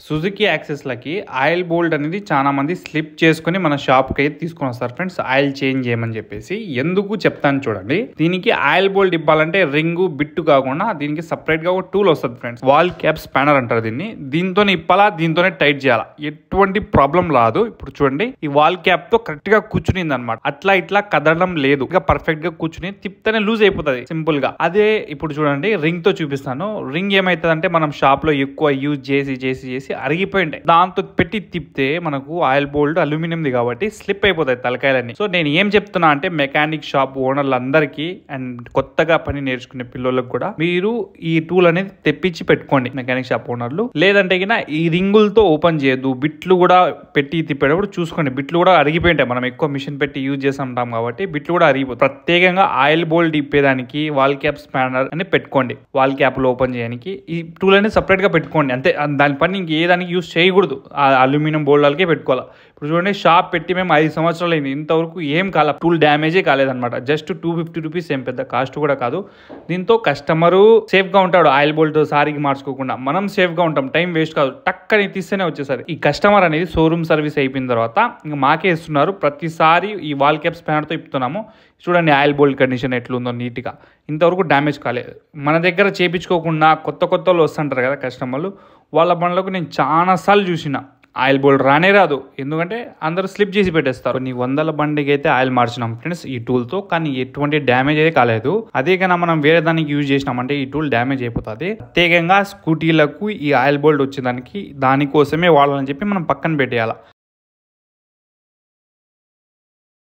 Suzuki యాక్సెస్లకి oil bolt అనేది చాలా మంది స్లిప్ చేసుకుని మన షాప్కి అయితే తీసుకొని వస్తారు ఫ్రెండ్స్, ఆయిల్ చేంజ్ చేయమని చెప్పేసి. ఎందుకు చెప్తాను చూడండి. దీనికి ఆయిల్ బోల్ట్ ఇవ్వాలంటే రింగు బిట్టు కాకుండా దీనికి సపరేట్ గా ఒక టూల్ వస్తుంది ఫ్రెండ్స్, వాల్ క్యాప్ స్పానర్ అంటారు దీన్ని. దీంతోనే ఇప్పాలా, దీంతోనే టైట్ చేయాలా, ఎటువంటి ప్రాబ్లం రాదు. ఇప్పుడు చూడండి, ఈ వాల్ క్యాప్ తో కరెక్ట్ గా కూర్చునింది అనమాట, అట్లా ఇట్లా కదలడం లేదు, ఇక పర్ఫెక్ట్ గా కూర్చుని తిప్పితేనే లూజ్ అయిపోతుంది సింపుల్ గా. అదే ఇప్పుడు చూడండి రింగ్ తో చూపిస్తాను. రింగ్ ఏమైతుంది అంటే మనం షాప్ లో ఎక్కువ యూజ్ చేసి చేసి చేసి అరిగిపోయింటాయి, దాంతో పెట్టి తిప్పితే మనకు ఆయిల్ బోల్ట్ అల్యూమినియంది కాబట్టి స్లిప్ అయిపోతాయి తలకాయలన్నీ. సో నేను ఏం చెప్తున్నా అంటే మెకానిక్ షాప్ ఓనర్లందరికీ అండ్ కొత్తగా పని నేర్చుకునే పిల్లలకు కూడా మీరు ఈ టూల్ అనేది తెప్పించి పెట్టుకోండి మెకానిక్ షాప్ ఓనర్లు. లేదంటే ఈ రింగులతో ఓపెన్ చేయొద్దు, బిట్లు కూడా పెట్టి తిప్పేటప్పుడు చూసుకోండి, బిట్లు కూడా అరిగిపోయింటాయి. మనం ఎక్కువ మిషన్ పెట్టి యూజ్ చేస్తుంటాం కాబట్టి బిట్లు కూడా అరిగిపోతాయి. ప్రత్యేకంగా ఆయిల్ బోల్ట్ ఇప్పేదానికి వాల్ క్యాప్ స్పానర్ అని పెట్టుకోండి, వాల్ క్యాప్లు ఓపెన్ చేయడానికి ఈ టూల్ అనేది సపరేట్ గా పెట్టుకోండి అంతే. దాని పని ఇంకే దానికి యూజ్ చేయకూడదు, ఆ అల్యూమినియం బోల్డ్లకే పెట్టుకోవాలి. ఇప్పుడు చూడండి షాప్ పెట్టి మేము 5 సంవత్సరాలు అయింది, ఇంతవరకు ఏం కాల, టూల్ డ్యామేజే కాలేదన్నమాట. జస్ట్ 250 రూపీస్, ఏం పెద్ద కాస్ట్ కూడా కాదు. దీంతో కస్టమరు సేఫ్ గా ఉంటాడు, ఆయిల్ బోల్ట్ సారికి మార్చుకోకుండా మనం సేఫ్ గా ఉంటాం, టైం వేస్ట్ కాదు, టక్కని తీస్తేనే వచ్చేసరి. ఈ కస్టమర్ అనేది షోరూమ్ సర్వీస్ అయిపోయిన తర్వాత ఇంకా మాకే ఇస్తున్నారు, ప్రతిసారి ఈ వాల్ క్యాప్ స్పానర్ తో ఇస్తున్నాము. చూడండి ఆయిల్ బోల్ట్ కండిషన్ ఎట్లుందో నీట్గా, ఇంతవరకు డ్యామేజ్ కాలేదు. మన దగ్గర చేయించుకోకుండా కొత్త వాళ్ళు వస్తుంటారు కదా కస్టమర్లు, వాళ్ళ బండ్లకు నేను చాలా సార్లు చూసిన ఆయిల్ బోల్ట్ రానే రాదు, ఎందుకంటే అందరూ స్లిప్ చేసి పెట్టేస్తారు. నీ 100ల బండికి అయితే ఆయిల్ మార్చినాం ఫ్రెండ్స్ ఈ టూల్తో, కానీ ఎటువంటి డ్యామేజ్ అయితే కాలేదు. అదే కన్నా మనం వేరే దానికి యూజ్ చేసినామంటే ఈ టూల్ డ్యామేజ్ అయిపోతుంది. ప్రత్యేకంగా స్కూటీలకు ఈ ఆయిల్ బోల్ట్ వచ్చేదానికి దానికోసమే వాడాలని చెప్పి మనం పక్కన పెట్టేయాలి.